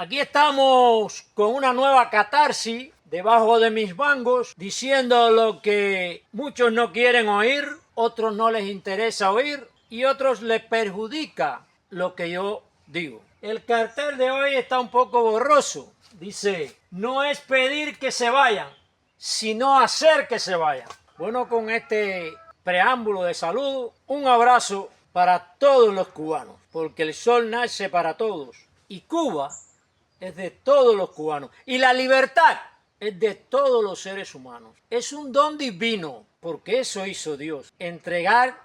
Aquí estamos con una nueva catarsis debajo de mis mangos, diciendo lo que muchos no quieren oír, otros no les interesa oír y otros les perjudica lo que yo digo. El cartel de hoy está un poco borroso. Dice, no es pedir que se vayan, sino hacer que se vayan. Bueno, con este preámbulo de saludo, un abrazo para todos los cubanos, porque el sol nace para todos y Cuba es de todos los cubanos y la libertad es de todos los seres humanos. Es un don divino, porque eso hizo Dios, entregar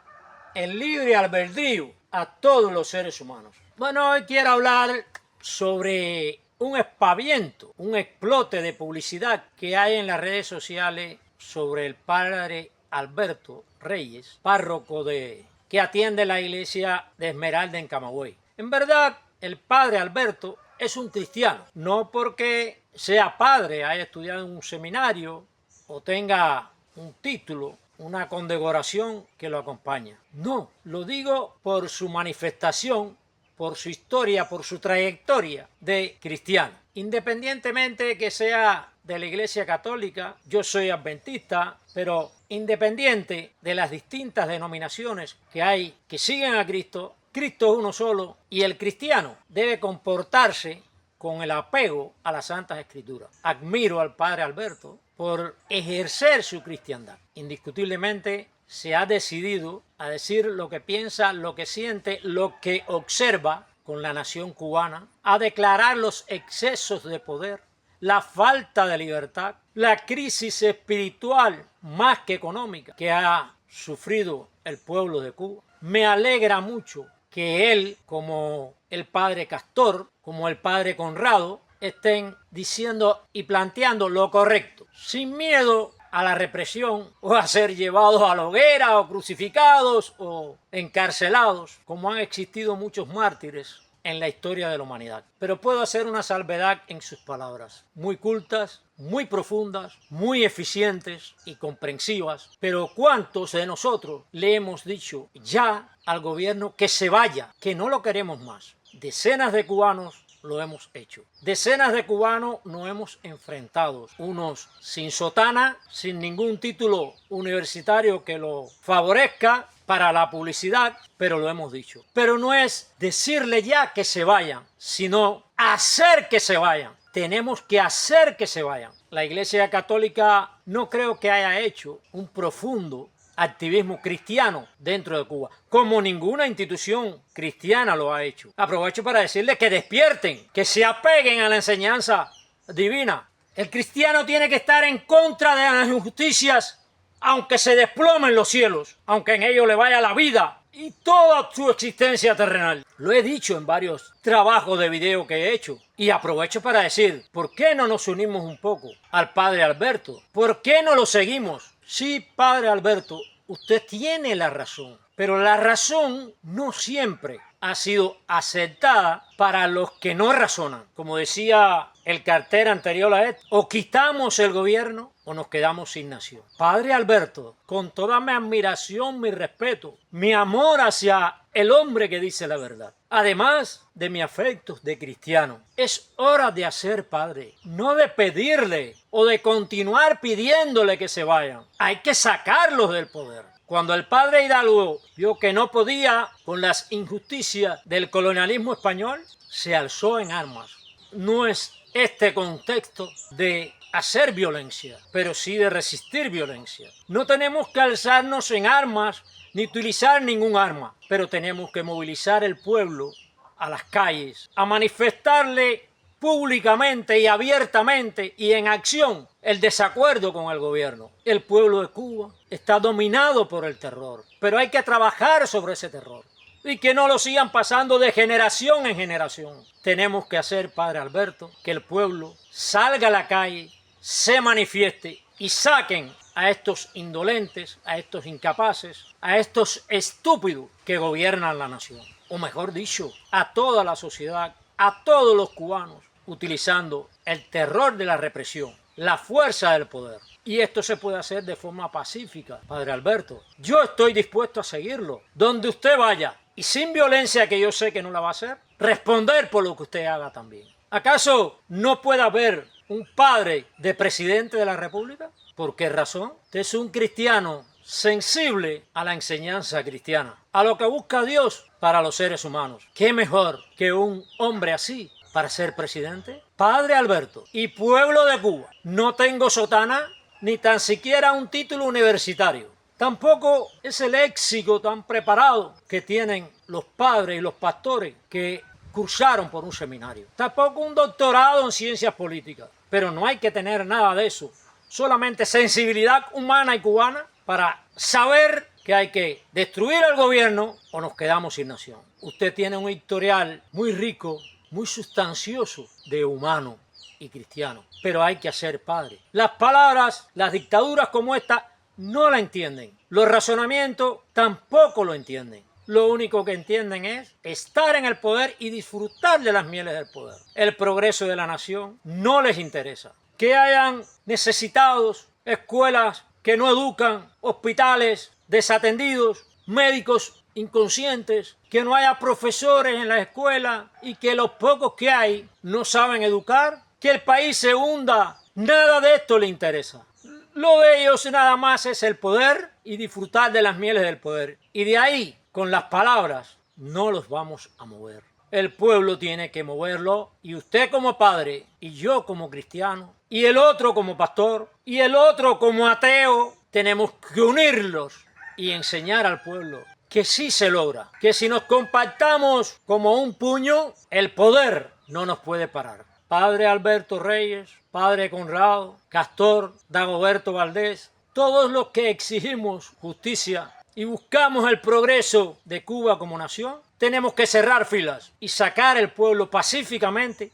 el libre albedrío a todos los seres humanos. Bueno, hoy quiero hablar sobre un espaviento, un explote de publicidad que hay en las redes sociales sobre el padre Alberto Reyes, párroco que atiende la iglesia de Esmeralda en Camagüey. En verdad, el padre Alberto es un cristiano, no porque sea padre, haya estudiado en un seminario o tenga un título, una condecoración que lo acompaña. No, lo digo por su manifestación, por su historia, por su trayectoria de cristiano. Independientemente de que sea de la Iglesia Católica, yo soy adventista, pero independiente de las distintas denominaciones que hay que siguen a Cristo, Cristo es uno solo y el cristiano debe comportarse con el apego a las Santas Escrituras. Admiro al padre Alberto por ejercer su cristiandad. Indiscutiblemente se ha decidido a decir lo que piensa, lo que siente, lo que observa con la nación cubana, a declarar los excesos de poder, la falta de libertad, la crisis espiritual más que económica que ha sufrido el pueblo de Cuba. Me alegra mucho que él, como el padre Castor, como el padre Conrado, estén diciendo y planteando lo correcto, sin miedo a la represión o a ser llevados a la hoguera o crucificados o encarcelados, como han existido muchos mártires en la historia de la humanidad. Pero puedo hacer una salvedad en sus palabras, muy cultas, muy profundas, muy eficientes y comprensivas. Pero ¿cuántos de nosotros le hemos dicho ya al gobierno que se vaya, que no lo queremos más? Decenas de cubanos lo hemos hecho. Decenas de cubanos nos hemos enfrentado, unos sin sotana, sin ningún título universitario que lo favorezca para la publicidad, pero lo hemos dicho. Pero no es decirle ya que se vayan, sino hacer que se vayan. Tenemos que hacer que se vayan. La Iglesia Católica no creo que haya hecho un profundo activismo cristiano dentro de Cuba, como ninguna institución cristiana lo ha hecho. Aprovecho para decirles que despierten, que se apeguen a la enseñanza divina. El cristiano tiene que estar en contra de las injusticias, aunque se desplomen los cielos, aunque en ellos le vaya la vida y toda su existencia terrenal. Lo he dicho en varios trabajos de video que he hecho. Y aprovecho para decir, ¿por qué no nos unimos un poco al padre Alberto? ¿Por qué no lo seguimos? Sí, padre Alberto, usted tiene la razón, pero la razón no siempre ha sido aceptada para los que no razonan. Como decía el cartel anterior a esto, o quitamos el gobierno o nos quedamos sin nación. Padre Alberto, con toda mi admiración, mi respeto, mi amor hacia el hombre que dice la verdad, además de mi afecto de cristiano, es hora de hacer padre, no de pedirle o de continuar pidiéndole que se vayan. Hay que sacarlos del poder. Cuando el padre Hidalgo vio que no podía con las injusticias del colonialismo español, se alzó en armas. No es este contexto de hacer violencia, pero sí de resistir violencia. No tenemos que alzarnos en armas ni utilizar ningún arma, pero tenemos que movilizar el pueblo a las calles, a manifestarle públicamente y abiertamente y en acción el desacuerdo con el gobierno. El pueblo de Cuba está dominado por el terror, pero hay que trabajar sobre ese terror y que no lo sigan pasando de generación en generación. Tenemos que hacer, padre Alberto, que el pueblo salga a la calle, se manifieste y saquen a estos indolentes, a estos incapaces, a estos estúpidos que gobiernan la nación. O mejor dicho, a toda la sociedad, a todos los cubanos, utilizando el terror de la represión, la fuerza del poder. Y esto se puede hacer de forma pacífica, padre Alberto. Yo estoy dispuesto a seguirlo, donde usted vaya, y sin violencia, que yo sé que no la va a hacer, responder por lo que usted haga también. ¿Acaso no puede haber un padre de presidente de la República? ¿Por qué razón? Usted es un cristiano sensible a la enseñanza cristiana, a lo que busca Dios para los seres humanos. ¿Qué mejor que un hombre así para ser presidente? Padre Alberto y pueblo de Cuba, no tengo sotana ni tan siquiera un título universitario. Tampoco es el léxico tan preparado que tienen los padres y los pastores que cursaron por un seminario. Tampoco un doctorado en ciencias políticas. Pero no hay que tener nada de eso. Solamente sensibilidad humana y cubana para saber que hay que destruir el gobierno o nos quedamos sin nación. Usted tiene un historial muy rico, muy sustancioso de humano y cristiano. Pero hay que ser padre. Las palabras, las dictaduras como esta no la entienden. Los razonamientos tampoco lo entienden. Lo único que entienden es estar en el poder y disfrutar de las mieles del poder. El progreso de la nación no les interesa. Que hayan necesitados, escuelas que no educan, hospitales desatendidos, médicos inconscientes, que no haya profesores en la escuela y que los pocos que hay no saben educar, que el país se hunda, nada de esto le interesa. Lo de ellos nada más es el poder y disfrutar de las mieles del poder. Y de ahí, con las palabras, no los vamos a mover. El pueblo tiene que moverlo y usted como padre y yo como cristiano y el otro como pastor y el otro como ateo tenemos que unirlos y enseñar al pueblo que sí se logra, que si nos compactamos como un puño, el poder no nos puede parar. Padre Alberto Reyes, Padre Conrado, Castor, Dagoberto Valdés, todos los que exigimos justicia y buscamos el progreso de Cuba como nación, tenemos que cerrar filas y sacar el pueblo pacíficamente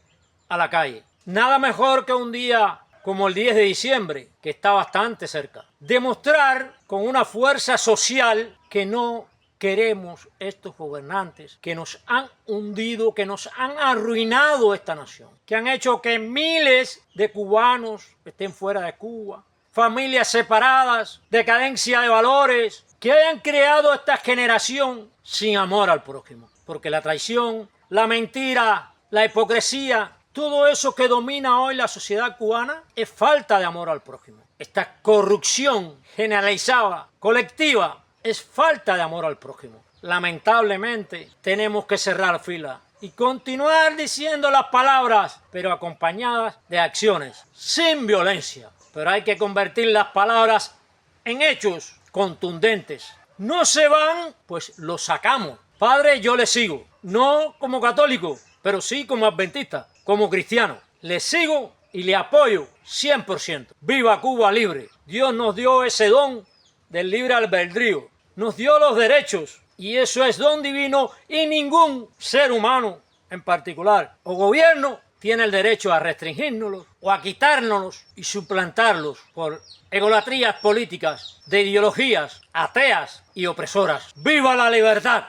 a la calle. Nada mejor que un día como el 10 de diciembre, que está bastante cerca. Demostrar con una fuerza social que no queremos estos gobernantes que nos han hundido, que nos han arruinado esta nación, que han hecho que miles de cubanos estén fuera de Cuba, familias separadas, decadencia de valores, que hayan creado esta generación sin amor al prójimo. Porque la traición, la mentira, la hipocresía, todo eso que domina hoy la sociedad cubana es falta de amor al prójimo. Esta corrupción generalizada, colectiva, es falta de amor al prójimo. Lamentablemente, tenemos que cerrar filas y continuar diciendo las palabras, pero acompañadas de acciones, sin violencia. Pero hay que convertir las palabras en hechos contundentes. No se van, pues los sacamos. Padre, yo le sigo. No como católico, pero sí como adventista, como cristiano. Le sigo y le apoyo 100%. ¡Viva Cuba libre! Dios nos dio ese don del libre albedrío. Nos dio los derechos y eso es don divino y ningún ser humano en particular o gobierno tiene el derecho a restringírnoslos o a quitárnoslos y suplantarlos por egolatrías políticas de ideologías ateas y opresoras. ¡Viva la libertad!